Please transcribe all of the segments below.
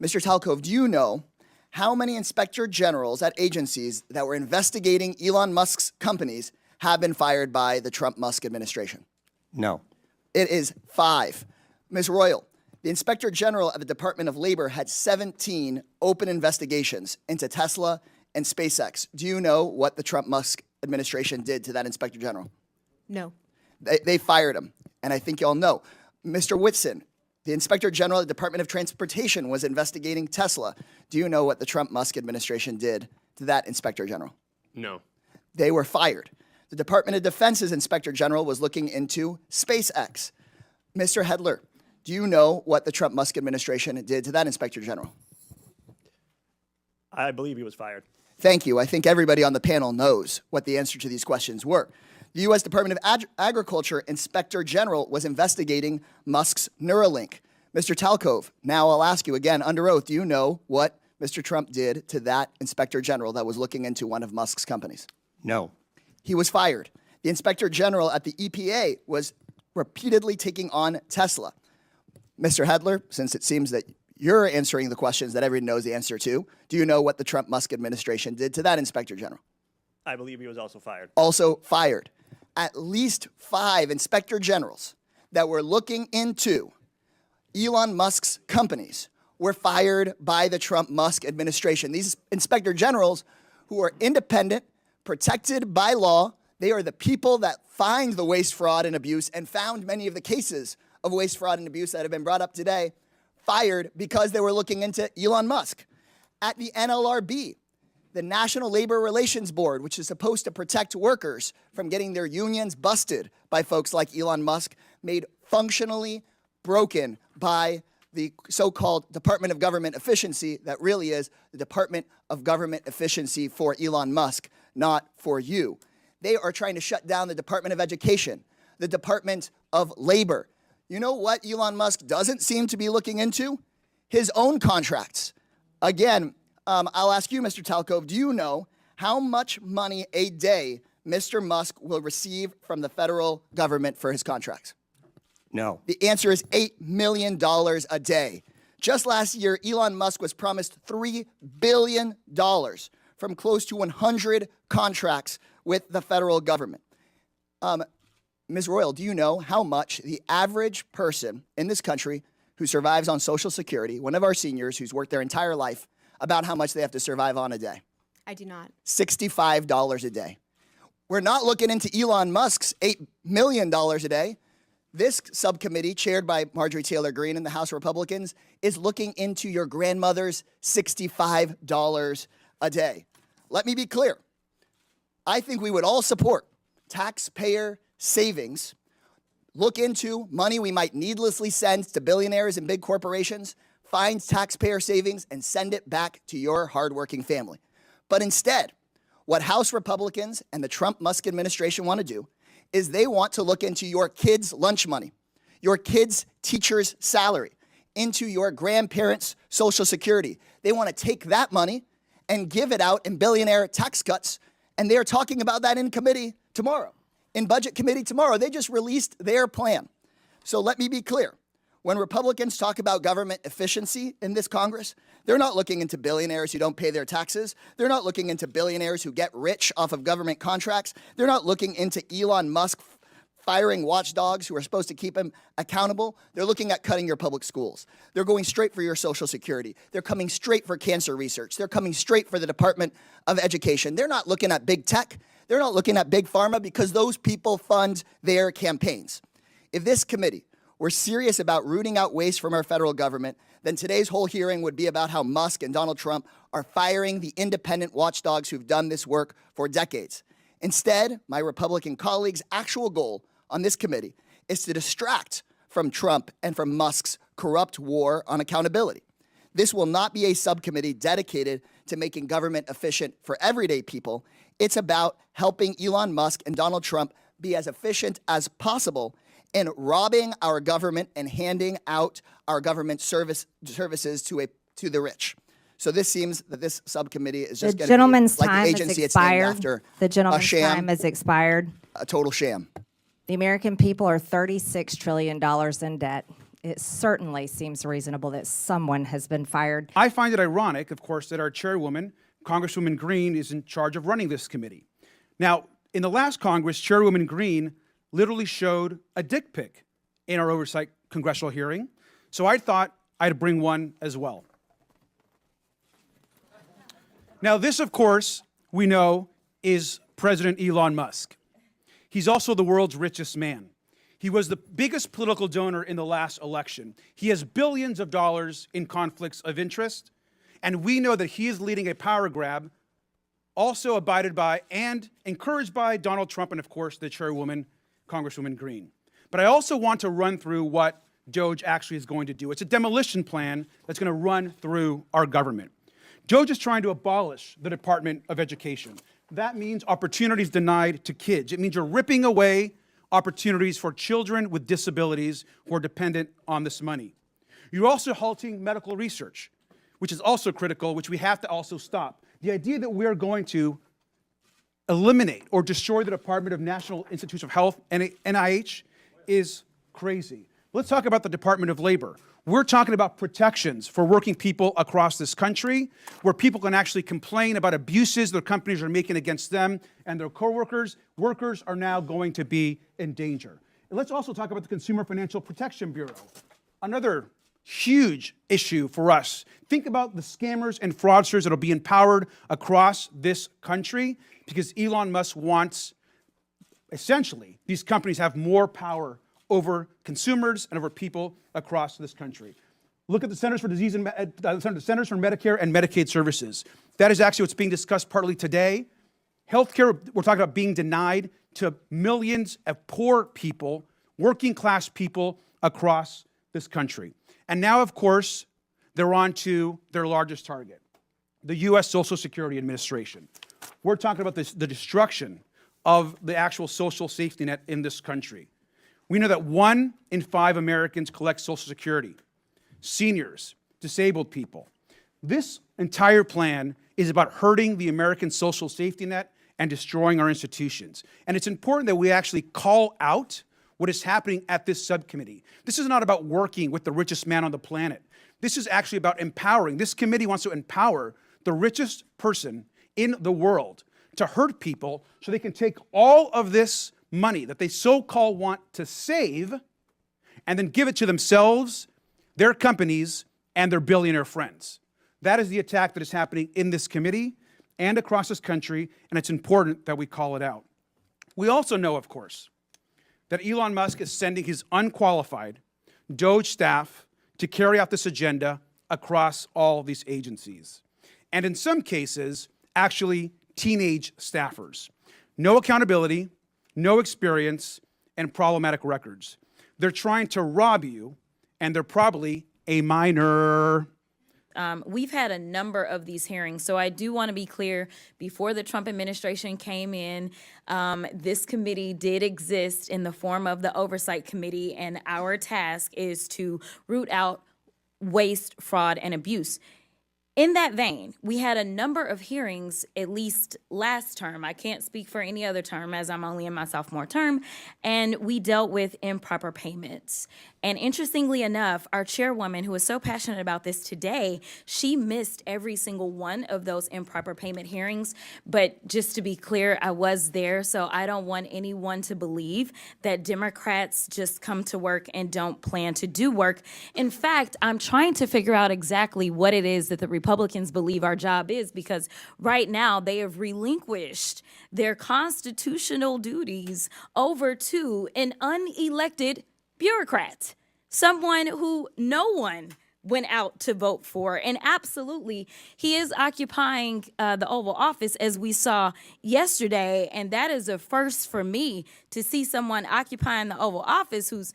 Mr. Talcove, do you know how many inspector generals at agencies that were investigating Elon Musk's companies have been fired by the Trump-Musk administration? No. It is 5. Ms. Royal, the Inspector General of the Department of Labor had 17 open investigations into Tesla and SpaceX. Do you know what the Trump-Musk administration did to that Inspector General? No. They fired him, and I think y'all know. Mr. Whitson, the Inspector General of the Department of Transportation was investigating Tesla. Do you know what the Trump-Musk administration did to that Inspector General? No. They were fired. The Department of Defense's Inspector General was looking into SpaceX. Mr. Hedler, do you know what the Trump-Musk administration did to that Inspector General? I believe he was fired. Thank you. I think everybody on the panel knows what the answer to these questions were. The U.S. Department of Agriculture Inspector General was investigating Musk's Neuralink. Mr. Talcove, now I'll ask you again under oath, do you know what Mr. Trump did to that Inspector General that was looking into one of Musk's companies? No. He was fired. The Inspector General at the EPA was repeatedly taking on Tesla. Mr. Hedler, since it seems that you're answering the questions that everyone knows the answer to, do you know what the Trump-Musk administration did to that Inspector General? I believe he was also fired. Also fired. At least 5 Inspector Generals that were looking into Elon Musk's companies were fired by the Trump-Musk administration. These Inspector Generals, who are independent, protected by law, they are the people that find the waste, fraud, and abuse and found many of the cases of waste, fraud, and abuse that have been brought up today, fired because they were looking into Elon Musk. At the NLRB, the National Labor Relations Board, which is supposed to protect workers from getting their unions busted by folks like Elon Musk, made functionally broken by the so-called Department of Government Efficiency that really is the Department of Government Efficiency for Elon Musk, not for you. They are trying to shut down the Department of Education, the Department of Labor. You know what Elon Musk doesn't seem to be looking into? His own contracts. Again, I'll ask you, Mr. Talcove, do you know how much money a day Mr. Musk will receive from the federal government for his contracts? No. The answer is $8 million a day. Just last year, Elon Musk was promised $3 billion from close to 100 contracts with the federal government. Ms. Royal, do you know how much the average person in this country who survives on Social Security, one of our seniors who's worked their entire life, about how much they have to survive on a day? I do not. $65 a day. We're not looking into Elon Musk's $8 million a day. This subcommittee, chaired by Marjorie Taylor Greene and the House Republicans, is looking into your grandmother's $65 a day. Let me be clear. I think we would all support taxpayer savings, look into money we might needlessly send to billionaires and big corporations, find taxpayer savings, and send it back to your hardworking family. But instead, what House Republicans and the Trump-Musk administration want to do is they want to look into your kids' lunch money, your kids' teacher's salary, into your grandparents' Social Security. They want to take that money and give it out in billionaire tax cuts, and they're talking about that in committee tomorrow, in Budget Committee tomorrow. They just released their plan. So let me be clear. When Republicans talk about government efficiency in this Congress, they're not looking into billionaires who don't pay their taxes. They're not looking into billionaires who get rich off of government contracts. They're not looking into Elon Musk firing watchdogs who are supposed to keep him accountable. They're looking at cutting your public schools. They're going straight for your Social Security. They're coming straight for cancer research. They're coming straight for the Department of Education. They're not looking at big tech. They're not looking at big pharma because those people fund their campaigns. If this committee were serious about rooting out waste from our federal government, then today's whole hearing would be about how Musk and Donald Trump are firing the independent watchdogs who've done this work for decades. Instead, my Republican colleagues' actual goal on this committee is to distract from Trump and from Musk's corrupt war on accountability. This will not be a subcommittee dedicated to making government efficient for everyday people. It's about helping Elon Musk and Donald Trump be as efficient as possible in robbing our government and handing out our government services to the rich. So this seems that this subcommittee is just going to be like the agency it's named after. The gentleman's a sham, time has expired. a total sham. The American people are $36 trillion in debt. it certainly seems reasonable that someone has been fired. I find it ironic, of course, that our chairwoman, Congresswoman Green, is in charge of running this committee. Now, in the last Congress, Chairwoman Green literally showed a dick pic in our oversight congressional hearing, so I thought I'd bring one as well. Now, this, of course, we know is President Elon Musk. He's also the world's richest man. He was the biggest political donor in the last election. He has billions of dollars in conflicts of interest, and we know that he is leading a power grab, also abided by and encouraged by Donald Trump and, of course, the chairwoman, Congresswoman Green. But I also want to run through what DOGE actually is going to do. It's a demolition plan that's going to run through our government. DOGE is trying to abolish the Department of Education. That means opportunities denied to kids. It means you're ripping away opportunities for children with disabilities who are dependent on this money. You're also halting medical research, which is also critical, which we have to also stop. The idea that we're going to eliminate or destroy the Department of National Institutes of Health, NIH, is crazy. Let's talk about the Department of Labor. We're talking about protections for working people across this country, where people can actually complain about abuses their companies are making against them and their coworkers. Workers are now going to be in danger. And let's also talk about the Consumer Financial Protection Bureau, another huge issue for us. Think about the scammers and fraudsters that will be empowered across this country because Elon Musk wants, essentially, these companies have more power over consumers and over people across this country. Look at the Centers for the Centers for Medicare and Medicaid Services. That is actually what's being discussed partly today. Healthcare, we're talking about being denied to millions of poor people, working class people across this country. And now, of course, they're on to their largest target, the U.S. Social Security Administration. We're talking about the destruction of the actual social safety net in this country. We know that 1 in 5 Americans collect Social Security, seniors, disabled people. This entire plan is about hurting the American social safety net and destroying our institutions. And it's important that we actually call out what is happening at this subcommittee. This is not about working with the richest man on the planet. This is actually about empowering. This committee wants to empower the richest person in the world to hurt people so they can take all of this money that they so-called want to save and then give it to themselves, their companies, and their billionaire friends. That is the attack that is happening in this committee and across this country, and it's important that we call it out. We also know, of course, that Elon Musk is sending his unqualified DOGE staff to carry out this agenda across all these agencies. And in some cases, actually teenage staffers. No accountability, no experience, and problematic records. They're trying to rob you, and they're probably a minor. We've had a number of these hearings, so I do want to be clear. Before the Trump administration came in, this committee did exist in the form of the Oversight Committee, and our task is to root out waste, fraud, and abuse. In that vein, we had a number of hearings, at least last term. I can't speak for any other term as I'm only in my sophomore term, and we dealt with improper payments. And interestingly enough, our chairwoman, who is so passionate about this today, she missed every single one of those improper payment hearings. But just to be clear, I was there, so I don't want anyone to believe that Democrats just come to work and don't plan to do work. In fact, I'm trying to figure out exactly what it is that the Republicans believe our job is, because right now they have relinquished their constitutional duties over to an unelected bureaucrat, someone who no one went out to vote for. And absolutely, he is occupying the Oval Office, as we saw yesterday. And that is a first for me, to see someone occupying the Oval Office who's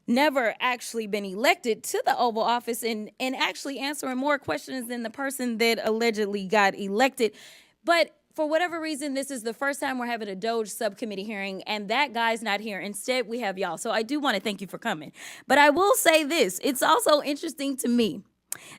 never actually been elected to the Oval Office and actually answering more questions than the person that allegedly got elected. But for whatever reason, this is the first time we're having a DOGE subcommittee hearing, and that guy's not here. Instead, we have y'all. So I do want to thank you for coming. But I will say this. It's also interesting to me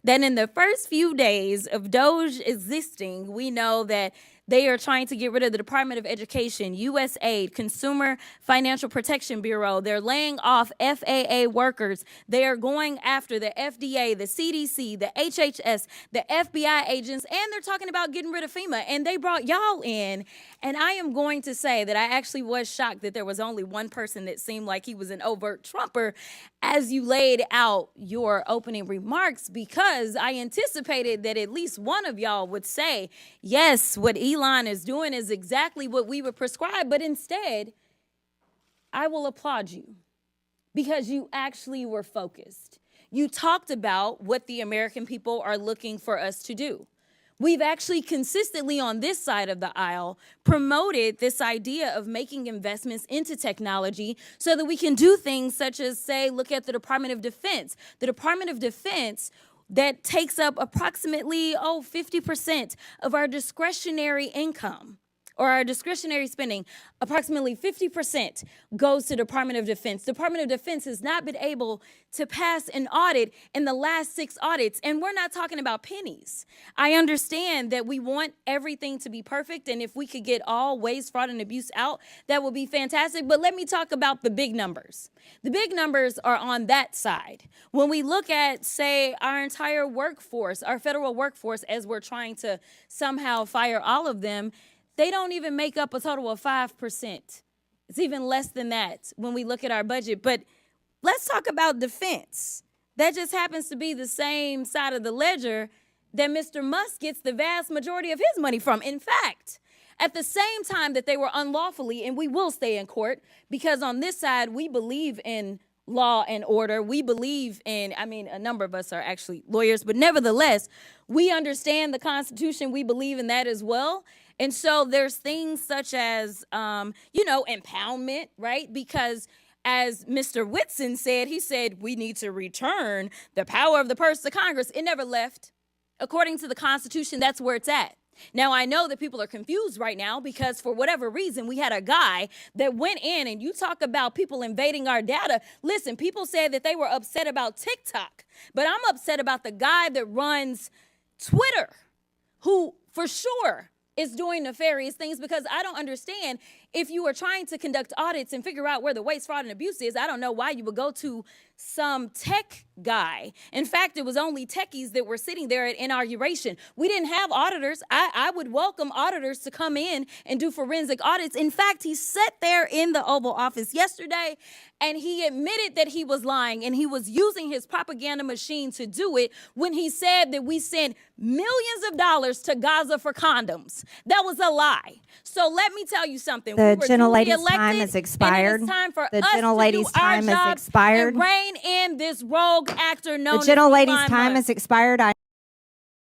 that in the first few days of DOGE existing, we know that They are trying to get rid of the Department of Education, USAID, Consumer Financial Protection Bureau. They're laying off FAA workers. They are going after the FDA, the CDC, the HHS, the FBI agents, and they're talking about getting rid of FEMA. And they brought y'all in. And I am going to say that I actually was shocked that there was only one person that seemed like he was an overt Trumper as you laid out your opening remarks, because I anticipated that at least one of y'all would say, yes, what Elon is doing is exactly what we would prescribe. But instead, I will applaud you because you actually were focused. You talked about what the American people are looking for us to do. We've actually consistently on this side of the aisle promoted this idea of making investments into technology so that we can do things such as, say, look at the Department of Defense. The Department of Defense that takes up approximately, 50% of our discretionary income. Or our discretionary spending, approximately 50% goes to Department of Defense. Department of Defense has not been able to pass an audit in the last 6 audits, and we're not talking about pennies. I understand that we want everything to be perfect, and if we could get all waste, fraud, and abuse out, that would be fantastic. But let me talk about the big numbers. The big numbers are on that side. When we look at, say, our entire workforce, our federal workforce, as we're trying to somehow fire all of them, they don't even make up a total of 5%. It's even less than that when we look at our budget. But let's talk about defense. That just happens to be the same side of the ledger that Mr. Musk gets the vast majority of his money from. In fact, at the same time that they were unlawfully, and we will stay in court, because on this side, we believe in law and order. We believe in, a number of us are actually lawyers, but nevertheless, we understand the Constitution. We believe in that as well. And so there's things such as, impoundment, right? Because as Mr. Whitson said, he said, we need to return the power of the purse to Congress. It never left. According to the Constitution, that's where it's at. Now, I know that people are confused right now because for whatever reason, we had a guy that went in, and you talk about people invading our data. Listen, people said that they were upset about TikTok, but I'm upset about the guy that runs Twitter, who for sure is doing nefarious things, because I don't understand, if you are trying to conduct audits and figure out where the waste, fraud, and abuse is, I don't know why you would go to some tech guy. In fact, it was only techies that were sitting there at inauguration. We didn't have auditors. I would welcome auditors to come in and do forensic audits. In fact, he sat there in the Oval Office yesterday and he admitted that he was lying, and he was using his propaganda machine to do it when he said that we sent millions of dollars to Gaza for condoms. That was a lie. So let me tell you something. The gentlelady's time has expired. And it is time for the us gentlelady's to do our time has job expired. and rein in this rogue actor known The gentlelady's as Elon time Musk. has expired.